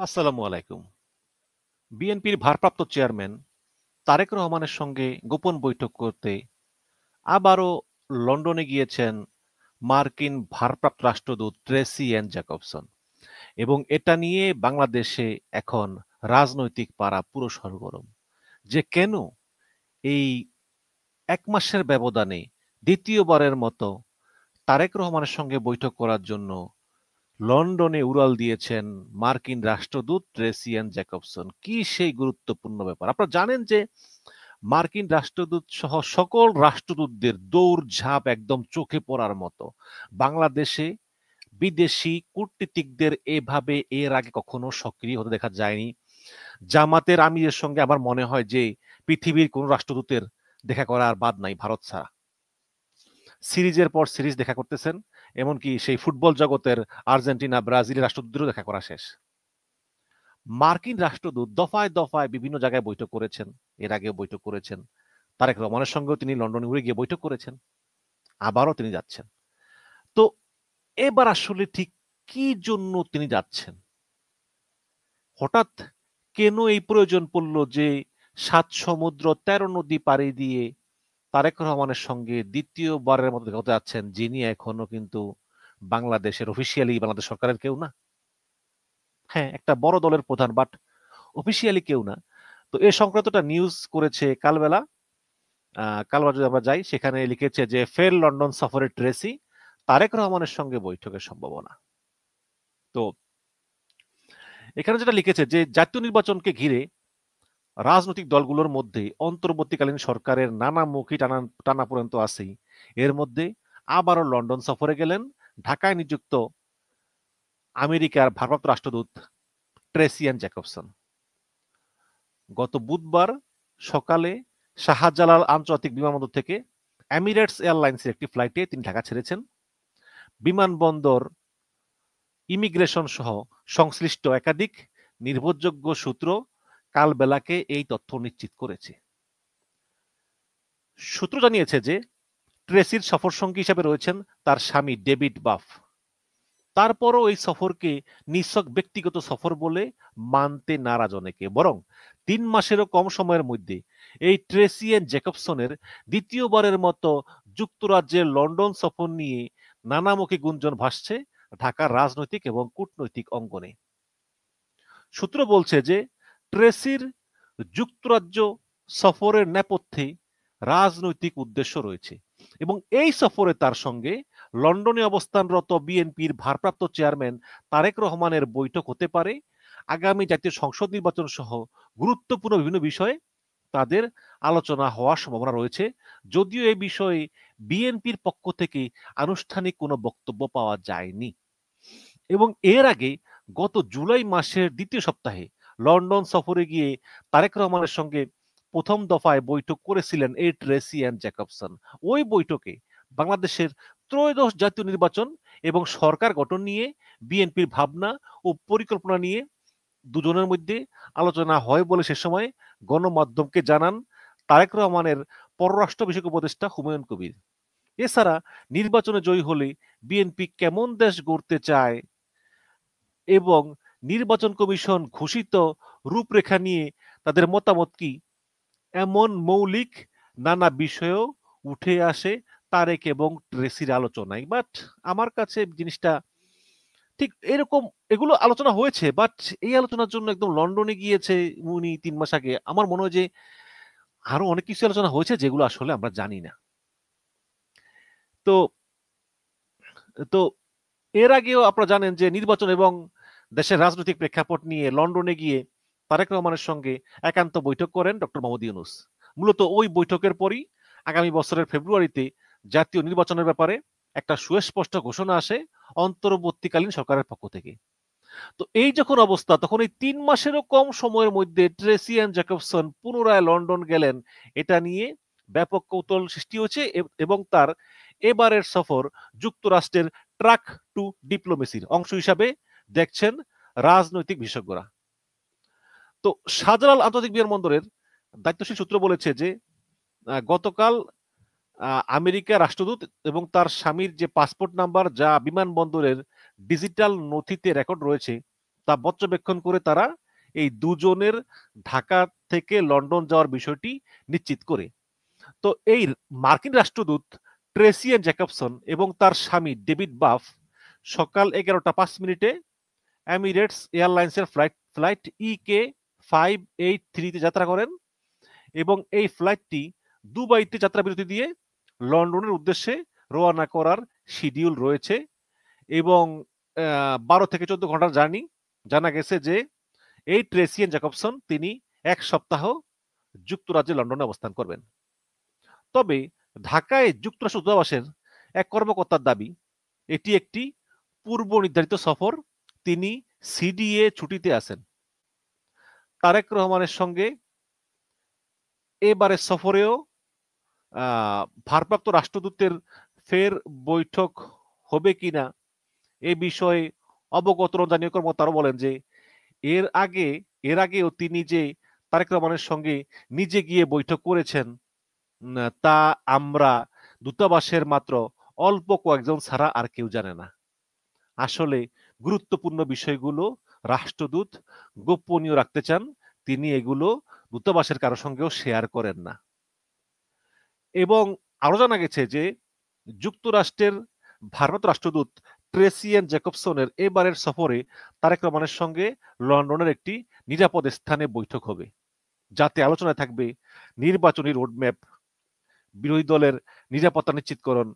আসসালামু আলাইকুম। বিএনপির ভারপ্রাপ্ত চেয়ারম্যান তারেক রহমানের সঙ্গে গোপন বৈঠক করতে আবারও লন্ডনে গিয়েছেন মার্কিন ভারপ্রাপ্ত রাষ্ট্রদূত ট্রেসি এন জ্যাকবসন এবং এটা নিয়ে বাংলাদেশে এখন রাজনৈতিক পাড়া পুরো সরগরম। যে কেন এই এক মাসের ব্যবধানে দ্বিতীয়বারের মতো তারেক রহমানের সঙ্গে বৈঠক করার জন্য লন্ডনে উড়াল দিয়েছেন মার্কিন রাষ্ট্রদূত ট্রেসি এন জ্যাকবসন। কি সেই গুরুত্বপূর্ণ ব্যাপার! আপনারা জানেন যে মার্কিন রাষ্ট্রদূত সহ সকল রাষ্ট্রদূতদের দৌড়ঝাঁপ একদম চোখে পড়ার মতো। বাংলাদেশে বিদেশি কূটনীতিকদের এভাবে এর আগে কখনো সক্রিয় হতে দেখা যায়নি। জামাতের আমিরের সঙ্গে আমার মনে হয় যে পৃথিবীর কোন রাষ্ট্রদূতের দেখা করা আর বাদ নাই ভারত ছাড়া। সিরিজের পর সিরিজ দেখা করতেছেন, এমনকি সেই ফুটবল জগতের আর্জেন্টিনা ব্রাজিলের রাষ্ট্রদূতেরও দেখা করা শেষ। মার্কিন রাষ্ট্রদূত দফায় দফায় বিভিন্ন জায়গায় বৈঠক করেছেন, এর আগেও বৈঠক করেছেন। তারেক রহমানের সঙ্গেও তিনি লন্ডনে উড়ে গিয়ে বৈঠক করেছেন, আবারও তিনি যাচ্ছেন। তো এবার আসলে ঠিক কি জন্য তিনি যাচ্ছেন? হঠাৎ কেন এই প্রয়োজন পড়ল যে ৭ সমুদ্র ১৩ নদী পাড়ি দিয়ে তারেক রহমানের সঙ্গে দ্বিতীয়বারের মতো দেখা হতে যাচ্ছেন, যিনি এখনো কিন্তু বাংলাদেশের অফিসিয়ালি বাংলাদেশ সরকারের কেউ না। হ্যাঁ, একটা বড় দলের প্রধান, বাট অফিসিয়ালি কেউ না। তো এ সংক্রান্ত একটা নিউজ করেছে কালবেলা। কালবেলা যদি আমরা যাই, সেখানে লিখেছে যে ফের লন্ডন সফরে ট্রেসি, তারেক রহমানের সঙ্গে বৈঠকের সম্ভাবনা। তো এখানে যেটা লিখেছে যে জাতীয় নির্বাচনকে ঘিরে রাজনৈতিক দলগুলোর মধ্যে অন্তর্বর্তীকালীন সরকারের নানামুখী টানাপোড়েন তো আছেই। এর মধ্যে আবারও লন্ডন সফরে গেলেন ঢাকায় নিযুক্ত আমেরিকার ভারপ্রাপ্ত রাষ্ট্রদূত ট্রেসি এন জ্যাকবসন। গত বুধবার সকালে শাহজালাল আন্তর্জাতিক বিমানবন্দর থেকে এমিরেটস এয়ারলাইন্সের একটি ফ্লাইটে তিনি ঢাকা ছেড়েছেন। বিমানবন্দর, ইমিগ্রেশন সহ সংশ্লিষ্ট একাধিক নির্ভরযোগ্য সূত্র কালবেলাকে এই তথ্য নিশ্চিত করেছে। সূত্র জানিয়েছে যে ট্রেসির সফরসঙ্গী হিসেবে রয়েছেন তার স্বামী ডেভিড বাফ। তারপরও এই সফরকে নিছক ব্যক্তিগত সফর বলে মানতে নারাজ অনেকে, বরং ৩ মাসেরও কম সময়ের মধ্যে এই ট্রেসি এন্ড জ্যাকবসনের দ্বিতীয়বারের মতো যুক্তরাজ্যের লন্ডন সফর নিয়ে নানামুখী গুঞ্জন ভাসছে ঢাকার রাজনৈতিক এবং কূটনৈতিক অঙ্গনে। সূত্র বলছে যে ট্রেসির যুক্তরাজ্য সফরের নেপথ্যে রাজনৈতিক উদ্দেশ্য রয়েছে এবং এই সফরে তার সঙ্গে লন্ডনে অবস্থানরত বিএনপির ভারপ্রাপ্ত চেয়ারম্যান তারেক রহমানের বৈঠক হতে পারে। আগামী জাতীয় সংসদ নির্বাচন সহ গুরুত্বপূর্ণ বিভিন্ন বিষয়ে তাদের আলোচনা হওয়ার সম্ভাবনা রয়েছে, যদিও এই বিষয়ে বিএনপির পক্ষ থেকে আনুষ্ঠানিক কোনো বক্তব্য পাওয়া যায়নি। এবং এর আগে গত জুলাই মাসের দ্বিতীয় সপ্তাহে লন্ডন সফরে গিয়ে তারেক রহমানের সঙ্গে প্রথম দফায় বৈঠক করেছিলেন এই ট্রেসি এন্ড জ্যাকবসন। ওই বৈঠকে বাংলাদেশের ত্রয়োদশ জাতীয় নির্বাচন এবং সরকার গঠন নিয়ে বিএনপির ভাবনা ও পরিকল্পনা নিয়ে দুজনের মধ্যে আলোচনা হয় বলে সে সময় গণমাধ্যমকে জানান তারেক রহমানের পররাষ্ট্র বিষয়ক উপদেষ্টা হুমায়ুন কবির। এছাড়া নির্বাচনে জয়ী হলে বিএনপি কেমন দেশ গড়তে চায় এবং নির্বাচন কমিশন ঘোষিত রূপরেখা নিয়ে তাদের মতামত কি, এমন মৌলিক নানা বিষয়েও উঠে আসে তারেক এবং ট্রেসির আলোচনায়। বাট আমার কাছে জিনিসটা ঠিক এরকম, এগুলো আলোচনা হয়েছে, বাট এই আলোচনার জন্য একদম লন্ডনে গিয়েছে উনি ৩ মাস আগে। আমার মনে হয় যে আরো অনেক কিছু আলোচনা হয়েছে যেগুলো আসলে আমরা জানি না। তো তো এর আগেও আপনারা জানেন যে নির্বাচন এবং দেশের রাজনৈতিক প্রেক্ষাপট নিয়ে লন্ডনে গিয়ে তারেক রহমানের সঙ্গে একান্ত বৈঠক করেন ডক্টর মোহাম্মদ ইউনূস। মূলত ওই বৈঠকের পরই আগামী বছরের ফেব্রুয়ারিতে জাতীয় নির্বাচনের ব্যাপারে একটা সুস্পষ্ট ঘোষণা আসে অন্তর্বর্তীকালীন সরকারের পক্ষ থেকে। তো এই যখন অবস্থা, তখন এই ৩ মাসেরও কম সময়ের মধ্যে ট্রেসি এন্ড জ্যাকবসন পুনরায় লন্ডন গেলেন, এটা নিয়ে ব্যাপক কৌতূহল সৃষ্টি হয়েছে এবং তার এবারের সফর যুক্তরাষ্ট্রের ট্র্যাক টু ডিপ্লোমেসির অংশ হিসাবে দেখছেন রাজনৈতিক বিশেষজ্ঞরা। তো শাহজালাল আন্তর্জাতিক বিমানবন্দরের দায়িত্বশীল সূত্র বলেছে যে গতকাল আমেরিকা রাষ্ট্রদূত এবং তার স্বামীর যে পাসপোর্ট নাম্বার, যা বিমানবন্দরের ডিজিটাল নথিতে রেকর্ড রয়েছে, তা পর্যবেক্ষণ করে তারা এই দুজনের ঢাকা থেকে লন্ডন যাওয়ার বিষয়টি নিশ্চিত করে। তো এই মার্কিন রাষ্ট্রদূত ট্রেসিয়ান জ্যাকবসন এবং তার স্বামী ডেভিড বাফ সকাল 11:05 এমিরেটস এয়ারলাইন্সের ফ্লাইট EK583 যাত্রা করেন এবং এই ফ্লাইটটি দুবাইতে যাত্রা বিরতি দিয়ে লন্ডনের উদ্দেশ্যে রওনা করার শিডিউল রয়েছে এবং 12 থেকে 14 ঘন্টার জার্নি। জানা গেছে যে এই ট্রেসিয়ান জ্যাকবসন তিনি 1 সপ্তাহ যুক্তরাজ্যে লন্ডনে অবস্থান করবেন। তবে ঢাকায় যুক্তরাষ্ট্র দূতাবাসের এক কর্মকর্তার দাবি এটি একটি পূর্ব নির্ধারিত সফর, তিনি সিডিএ ছুটিতে আছেন। তারেক রহমানের সঙ্গে এবারের সফরেও ভারপ্রাপ্ত রাষ্ট্রদূতের ফের বৈঠক হবে কিনা এ বিষয়ে অবগত রঞ্জনীয় কর্মকর্তারা বলেন যে এর আগেও তিনি যে তারেক রহমানের সঙ্গে নিজে গিয়ে বৈঠক করেছেন তা আমরা দূতাবাসের মাত্র অল্প কয়েকজন ছাড়া আর কেউ জানে না। আসলে গুরুত্বপূর্ণ বিষয়গুলো রাষ্ট্রদূত গোপনীয় রাখতে চান, তিনি এগুলো দূতাবাসের কারো সঙ্গেও শেয়ার করেন না। এবং আরো জানা গেছে যে যুক্তরাষ্ট্রের ভারপ্রাপ্ত রাষ্ট্রদূত ট্রেসিয়ান জ্যাকবসনের এবারের সফরে তারেক রহমানের সঙ্গে লন্ডনের একটি নিরাপদ স্থানে বৈঠক হবে, যাতে আলোচনায় থাকবে নির্বাচনী রোডম্যাপ, বিরোধী দলের নিরাপত্তা নিশ্চিতকরণ।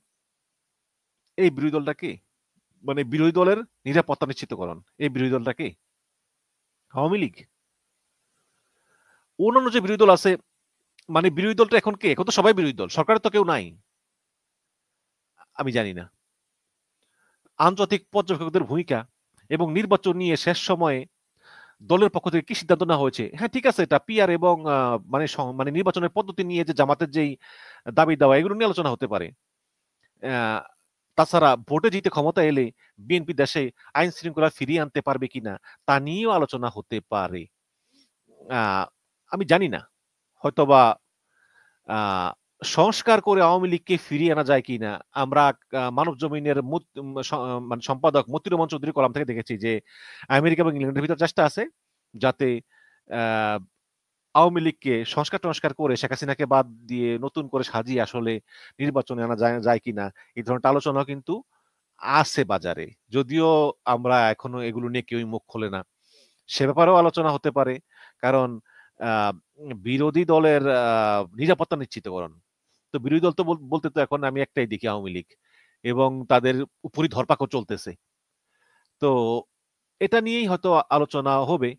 এই বিরোধী দলটা কি, মানে বিরোধী দলের নিরাপত্তা নিশ্চিতকরণ, এই বিরোধী দলটা কি? আওয়ামী লীগ। অন্যান্য যে বিরোধী দল আছে, মানে বিরোধী দলটা এখন কে? এখন তো সবাই বিরোধী দল, সরকারের তো কেউ নাই। আমি জানি না আন্তর্জাতিক পর্যবেক্ষকদের ভূমিকা এবং নির্বাচন নিয়ে শেষ সময়ে দলের পক্ষ থেকে কি সিদ্ধান্ত নেওয়া হয়েছে। হ্যাঁ, ঠিক আছে, এটা পিআর এবং মানে নির্বাচনের পদ্ধতি নিয়ে যে জামাতের যেই দাবি দেওয়া এগুলো নিয়ে আলোচনা হতে পারে। তাছাড়া ভোটে জিতে ক্ষমতা এলে বিএনপি দেশে আইন শৃঙ্খলা ফিরিয়ে আনতে পারবে কিনা তা নিয়েও আলোচনা হতে পারে। আমি জানি না, হয়তোবা সংস্কার করে আওয়ামী লীগকে ফিরিয়ে আনা যায় কিনা। আমরা মানব জমিনের মানে সম্পাদক মতিউর রহমান চৌধুরী কলাম থেকে দেখেছি যে আমেরিকা এবং ইংল্যান্ডের ভিতর চেষ্টা আছে যাতে আওয়ামী লীগকে সংস্কার করে শেখ হাসিনাকে বাদ দিয়ে নতুন করে সাজিয়ে আসলে নির্বাচনে আনা যায় কিনা, এই ধরনের আলোচনা কিন্তু আছে বাজারে, যদিও আমরা এখনো এগুলো নিয়ে কেউই মুখ খোলে না। সে ব্যাপারেও আলোচনা হতে পারে, কারণ বিরোধী দলের নিরাপত্তা নিশ্চিতকরণ। তো বিরোধী দল তো বলতে তো এখন আমি একটাই দেখি, আওয়ামী লীগ, এবং তাদের উপরই ধরপাকড় চলতেছে। তো এটা নিয়েই হয়তো আলোচনা হবে,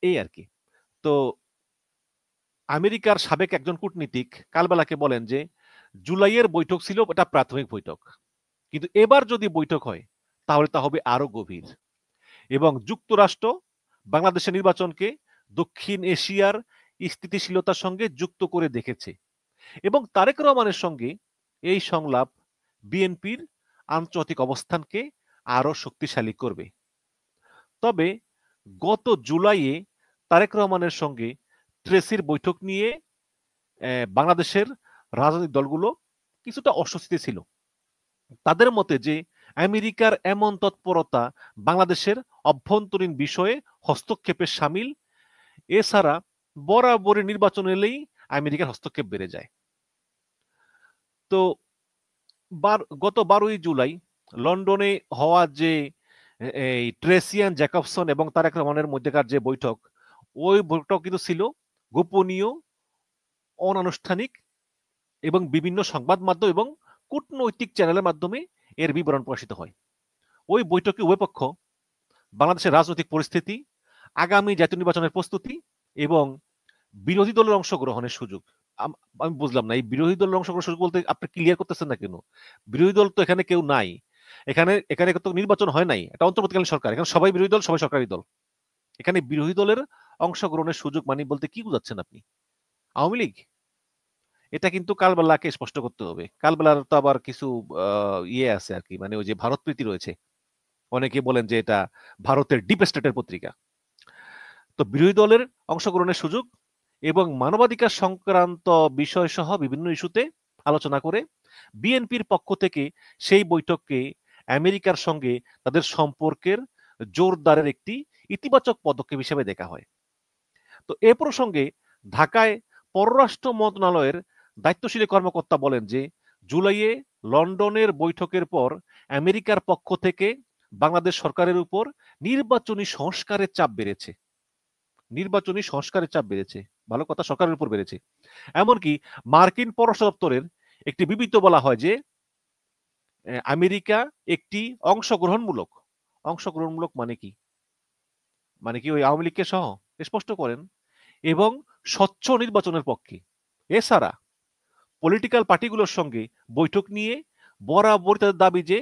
এই আর কি। তো আমেরিকার সাবেক একজন কূটনীতিক কালবেলাকে বলেন যে জুলাইয়ের বৈঠক ছিল এটা প্রাথমিক বৈঠক, কিন্তু এবার যদি বৈঠক হয় তাহলে তা হবে আরো গভীর। এবং যুক্তরাষ্ট্র বাংলাদেশের নির্বাচনকে দক্ষিণ এশিয়ার স্থিতিশীলতার সঙ্গে যুক্ত করে দেখেছে এবং তারেক রহমানের সঙ্গে এই সংলাপ বিএনপির আন্তর্জাতিক অবস্থানকে আরো শক্তিশালী করবে। তবে গত জুলাইয়ে তারেক রহমানের সঙ্গে ট্রেসির বৈঠক নিয়ে বাংলাদেশের রাজনৈতিক দলগুলো কিছুটা অস্বস্তিতে ছিল। তাদের মতে যে আমেরিকার এমন তৎপরতা বাংলাদেশের অভ্যন্তরীণ বিষয়ে হস্তক্ষেপের শামিল, এছাড়া বরাবরই নির্বাচন এলেই আমেরিকার হস্তক্ষেপ বেড়ে যায়। তো গত 12ই জুলাই লন্ডনে হওয়া যে এই ট্রেসিয়ান জ্যাকবসন এবং তারেক রহমানের মধ্যেকার যে বৈঠক, ওই বৈঠক কিন্তু ছিল গোপনীয়, অনানুষ্ঠানিক এবং বিভিন্ন সংবাদ মাধ্যম এবং কূটনৈতিক চ্যানেলের মাধ্যমে এর বিবরণ প্রকাশিত হয়। ওই বৈঠকে উভয় পক্ষ বাংলাদেশের রাজনৈতিক পরিস্থিতি, আগামী জাতীয় নির্বাচনের প্রস্তুতি এবং বিরোধী দলের অংশগ্রহণের সুযোগ। আমি বুঝলাম না, এই বিরোধী দলের অংশগ্রহণের সুযোগ বলতে আপনি ক্লিয়ার করতেছেন না কেন? বিরোধী দল তো এখানে কেউ নাই, এখানে তো নির্বাচন হয় নাই, এটা অন্তর্বর্তীকালীন সরকার, এখানে সবাই বিরোধী দল, সবাই সরকারি দল। এখানে বিরোধী দলের অংশগ্রহণের সুযোগ মানে বলতে কি বোঝাচ্ছেন আপনি? আওয়ামী লীগ? এটা কিন্তু কালবেলাকে স্পষ্ট করতে হবে। কালবেলার তো আবার কিছু ইয়ে আছে আর কি, মানে ওই যে ভারত প্রীতি রয়েছে, অনেকে বলেন যে এটা ভারতের ডিপ স্টেটের পত্রিকা। তো বিরোধী দলের অংশগ্রহণের সুযোগ এবং মানবাধিকার সংক্রান্ত বিষয় সহ বিভিন্ন ইস্যুতে আলোচনা করে বিএনপির পক্ষ থেকে সেই বৈঠককে আমেরিকার সঙ্গে তাদের সম্পর্কের জোরদারের একটি ইতিবাচক পদক্ষেপ হিসেবে দেখা হয়। তো এ প্রসঙ্গে ঢাকায় পররাষ্ট্র মন্ত্রণালয়ের দায়িত্বশীল কর্মকর্তা বলেন যে জুলাইয়ে লন্ডনের বৈঠকের পর আমেরিকার পক্ষ থেকে বাংলাদেশ সরকারের উপর নির্বাচনী সংস্কারের চাপ বেড়েছে। নির্বাচনী সংস্কারের চাপ বেড়েছে, ভালো কথা, সরকারের উপর বেড়েছে। এমনকি মার্কিন পররাষ্ট্র দপ্তরের একটি বিবৃতি বলা হয় যে আমেরিকা একটি অংশগ্রহণমূলক মানে কি, মানে কি ওই আওয়ামী লীগকে সহ স্পষ্ট করেন, এবং স্বচ্ছ নির্বাচনের পক্ষে। এছাড়া পলিটিক্যাল পার্টিগুলোর সঙ্গে বৈঠক নিয়ে বরাবরই তাদের দাবি যে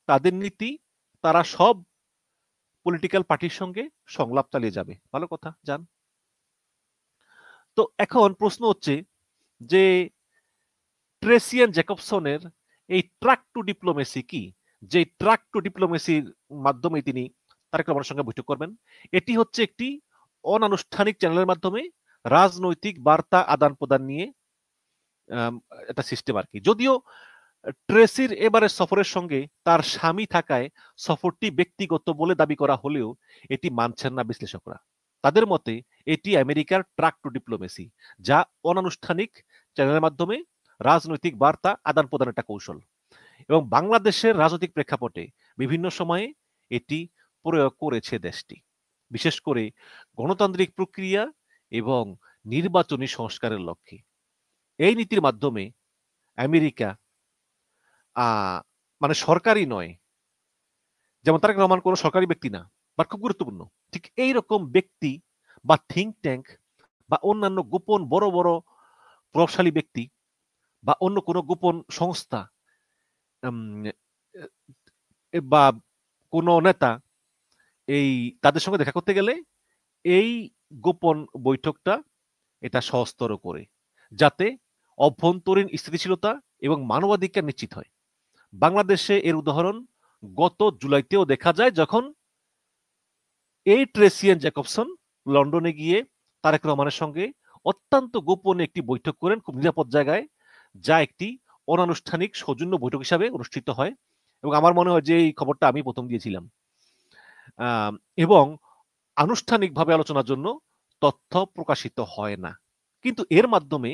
তাদের নীতি, তারা সব পলিটিক্যাল পার্টির সঙ্গে সংলাপ চালিয়ে যাবে। ভালো কথা, যান। তো এখন প্রশ্ন হচ্ছে যে ট্রেসি এন্ড জ্যাকবসনের এই ট্র্যাক টু ডিপ্লোমেসি কি, যে ট্র্যাক টু ডিপ্লোমেসির মাধ্যমে তিনি তারেক রহমানের সঙ্গে বৈঠক করবেন। এটি হচ্ছে একটি অনানুষ্ঠানিক চ্যানেলের মাধ্যমে রাজনৈতিক বার্তা আদান প্রদান নিয়ে একটা সিস্টেম আর কি। যদিও ট্রেসির এবারের সফরের সঙ্গে তার স্বামী থাকায় সফরটি ব্যক্তিগত বলে দাবি করা হলেও এটি মানছেন না বিশ্লেষকরা। তাদের মতে এটি আমেরিকার ট্র্যাক টু ডিপ্লোমেসি, যা অনানুষ্ঠানিক চ্যানেলের মাধ্যমে রাজনৈতিক বার্তা আদান প্রদানের একটা কৌশল, এবং বাংলাদেশের রাজনৈতিক প্রেক্ষাপটে বিভিন্ন সময়ে এটি প্রয়োগ করেছে দেশটি, বিশেষ করে গণতান্ত্রিক প্রক্রিয়া এবং নির্বাচনী সংস্কারের লক্ষ্যে। এই নীতির মাধ্যমে আমেরিকা মানে সরকারি নয়, যেমন তারেক রহমান কোনো সরকারি ব্যক্তি না, বাট খুব গুরুত্বপূর্ণ, ঠিক এই রকম ব্যক্তি বা থিঙ্ক ট্যাঙ্ক বা অন্যান্য গোপন বড় বড় প্রভাবশালী ব্যক্তি বা অন্য কোনো গোপন সংস্থা বা কোনো নেতা এই তাদের সঙ্গে দেখা করতে গেলে এই গোপন বৈঠকটা এটা সহজতর করে, যাতে অভ্যন্তরীণ স্থিতিশীলতা এবং মানবাধিকার নিশ্চিত হয়। বাংলাদেশে এর উদাহরণ গত জুলাইতেও দেখা যায়, যখন এই ট্রেসি এন্ড জ্যাকবসন লন্ডনে গিয়ে তারেক রহমানের সঙ্গে অত্যন্ত গোপনে একটি বৈঠক করেন খুব নিরাপদ জায়গায়, যা একটি অনানুষ্ঠানিক সৌজন্য বৈঠক হিসাবে অনুষ্ঠিত হয়। এবং আমার মনে হয় যে এই খবরটা আমি প্রথম দিয়েছিলাম। এবং আনুষ্ঠানিকভাবে আলোচনার জন্য তথ্য প্রকাশিত হয় না, কিন্তু এর মাধ্যমে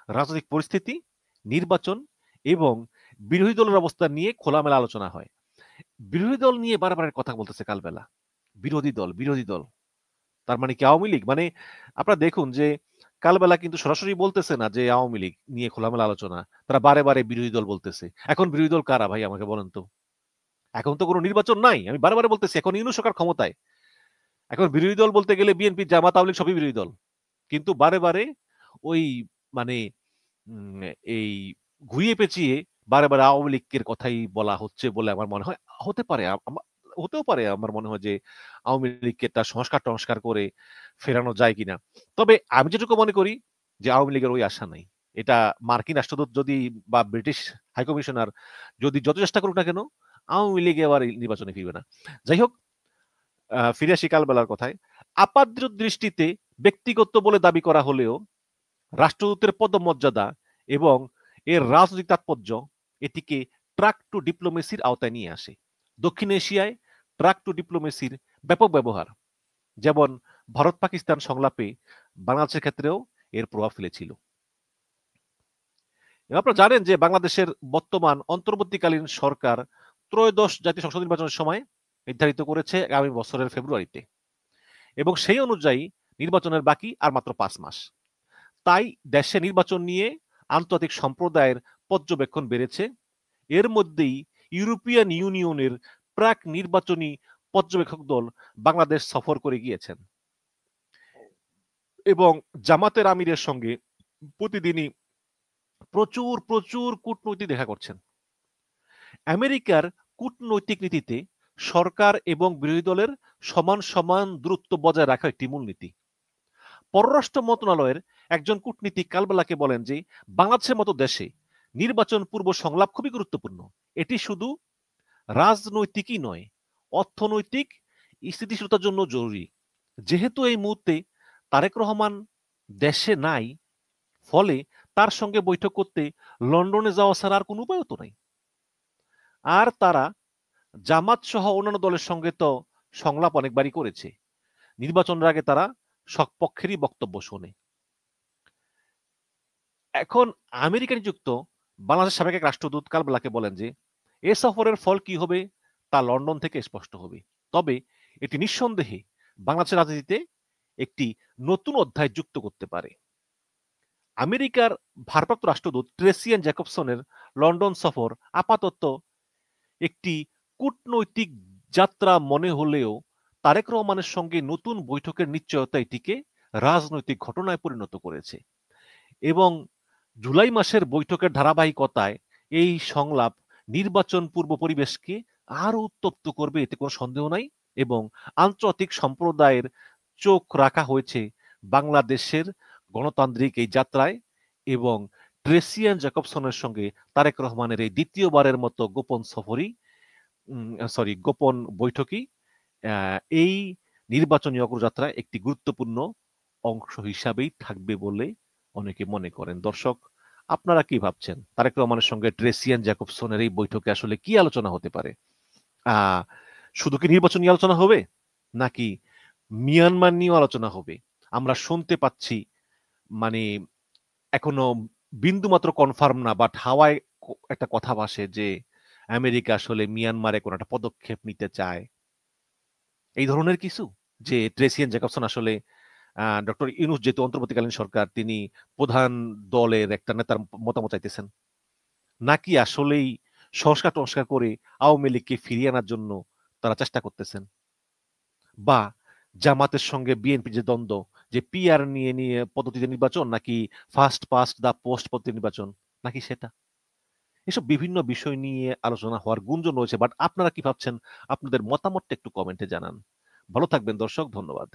রাজনৈতিক পরিস্থিতি, নির্বাচন এবং বিরোধী দলের অবস্থা নিয়ে খোলামেলা আলোচনা হয়। বিরোধী দল নিয়ে বারবার কথা বলতেছে কালবেলা, বিরোধী দল, তার মানে কি আওয়ামী লীগ? মানে আপনারা দেখুন যে কালবেলা কিন্তু সরাসরি বলতেছে না যে আওয়ামী লীগ নিয়ে খোলামেলা আলোচনা, তারা বারে বারে বিরোধী দল বলতেছে। এখন বিরোধী দল কারা ভাই, আমাকে বলেন তো? এখন তো কোনো নির্বাচন নাই, আমি বারে বলতেছি, এখন ইউনূস সরকার ক্ষমতায়। এখন বিরোধী দল বলতে গেলে বিএনপি, জামাত, আওয়ামী লীগ সবই বিরোধী দল, কিন্তু বারে ওই মানে এই ঘুরিয়ে পেঁচিয়ে বারে আওয়ামী লীগের কথাই বলা হচ্ছে বলে আমার মনে হয়। হতেও পারে আমার মনে হয় যে আওয়ামী লীগকে একটা সংস্কার করে ফেরানো যায় কিনা। তবে আমি যেটুকু মনে করি যে আওয়ামী লীগের ওই আশা নাই। এটা মার্কিন রাষ্ট্রদূত যদি বা ব্রিটিশ হাইকমিশনার যদি যত চেষ্টা করুক না কেন, আওয়ামী লীগ আবার নির্বাচনে ফিরবে না। যাই হোক, ফিরে আসি কালবেলার কথায়। আপাত দৃষ্টিতে ব্যক্তিগত বলে দাবি করা হলেও রাষ্ট্রদূতের পদমর্যাদা এবং এর রাজনৈতিক তাৎপর্য এটিকে ট্র্যাক টু ডিপ্লোমেসির আওতায় নিয়ে আসে। দক্ষিণ এশিয়ায় ট্র্যাক টু ডিপ্লোমেসির ব্যাপক ব্যবহার, যেমন ভারত পাকিস্তান সংলাপে বাংলাদেশের ক্ষেত্রেও এর প্রভাব ফেলেছিল। আপনারা জানেন যে বাংলাদেশের বর্তমান অন্তর্বর্তীকালীন সরকার ত্রয়োদশ জাতীয় সংসদ নির্বাচনের সময় নির্ধারিত করেছে আগামী বছরের ফেব্রুয়ারিতে, এবং সেই অনুযায়ী নির্বাচনের বাকি আর মাত্র 5 মাস। তাই দেশে নির্বাচন নিয়ে আন্তর্জাতিক সম্প্রদায়ের পর্যবেক্ষণ বেড়েছে। এর মধ্যেই ইউরোপিয়ান ইউনিয়নের প্রাক নির্বাচনী পর্যবেক্ষক দল বাংলাদেশ সফর করে গিয়েছেন এবং জামাতের আমিরের সঙ্গে প্রতিদিনই প্রচুর কূটনৈতিক দেখা করছেন। আমেরিকার কূটনৈতিক নীতিতে সরকার এবং বিরোধী দলের সমান দূরত্ব বজায় রাখা একটি মূলনীতি। পররাষ্ট্র মন্ত্রণালয়ের একজন কূটনীতিক কালবেলাকে বলেন যে বাংলাদেশের মতো দেশে নির্বাচন পূর্ব সংলাপ খুবই গুরুত্বপূর্ণ। এটি শুধু রাজনৈতিকই নয়, অর্থনৈতিক স্থিতিশীলতার জন্য জরুরি। যেহেতু এই মুহূর্তে তারেক রহমান দেশে নাই, ফলে তার সঙ্গে বৈঠক করতে লন্ডনে যাওয়া ছাড়া আর কোনো উপায় তো নাই। আর তারা জামাত সহ অন্যান্য দলের সঙ্গে তো সংলাপ অনেকবারই করেছে। নির্বাচনের আগে তারা পক্ষেরই বক্তব্য শোনে। এখন আমেরিকা নিযুক্ত বাংলাদেশের সাবেক এক রাষ্ট্রদূত কালবেলাকে বলেন যে এ সফরের ফল কি হবে তা লন্ডন থেকে স্পষ্ট হবে, তবে এটি নিঃসন্দেহে বাংলাদেশের রাজনীতিতে একটি নতুন অধ্যায় যুক্ত করতে পারে। আমেরিকার ভারপ্রাপ্ত রাষ্ট্রদূত ট্রেসিয়ান জ্যাকবসনের লন্ডন সফর আপাতত একটি কূটনৈতিক যাত্রা মনে হলেও তারেক রহমানের সঙ্গে নতুন বৈঠকের নিশ্চয়তা এটিকে রাজনৈতিক ঘটনায় পরিণত করেছে এবং জুলাই মাসের বৈঠকের ধারাবাহিকতায় এই সংলাপ নির্বাচন পূর্ব পরিবেশকে আরো উত্তপ্ত করবে, এতে কোনো সন্দেহ নাই। এবং আন্তর্জাতিক সম্প্রদায়ের চোখ রাখা হয়েছে বাংলাদেশের গণতান্ত্রিক এই যাত্রায় এবং ট্রেসিয়ান জ্যাকবসনের সঙ্গে তারেক রহমানের এই দ্বিতীয়বারের মতো গোপন বৈঠকই এই নির্বাচনী অগ্রযাত্রায় একটি গুরুত্বপূর্ণ অংশ হিসাবেই থাকবে বলে অনেকে মনে করেন। দর্শক, আপনারা কি ভাবছেন? তারেক রহমানের সঙ্গে ট্রেসিয়ান জ্যাকবসনের এই বৈঠকে আসলে কি আলোচনা হতে পারে? শুধু কি নির্বাচনী আলোচনা হবে, নাকি মিয়ানমার নিয়েও আলোচনা হবে? আমরা শুনতে পাচ্ছি, মানে এখনো বিন্দুমাত্র কনফার্ম না, বাট হাওয়ায় একটা কথা ভাসে যে আমেরিকা আসলে মিয়ানমারে কোনো একটা পদক্ষেপ নিতে চায়, এই ধরনের কিছু, যে ট্রেসিয়ান জ্যাকবসন আসলে ডক্টর ইউনূস যেহেতু অন্তর্বর্তীকালীন সরকার, তিনি প্রধান দলের একটা নেতার মতামত চাইতেছেন, নাকি আসলেই সংস্কার টংস্কার করে আওয়ামী লীগকে ফিরিয়ে আনার জন্য তারা চেষ্টা করতেছেন, বা জামাতের সঙ্গে বিএনপি যে দ্বন্দ্ব, যে পিআর নিয়ে নিয়ে পদ্ধতিতে নির্বাচন নাকি ফার্স্ট পাস্ট দা পোস্ট পদ্ধতি নির্বাচন, নাকি সেটা, এসব বিভিন্ন বিষয় নিয়ে আলোচনা হওয়ার গুঞ্জন রয়েছে। বাট আপনারা কি ভাবছেন? আপনাদের মতামতটা একটু কমেন্টে জানান। ভালো থাকবেন দর্শক, ধন্যবাদ।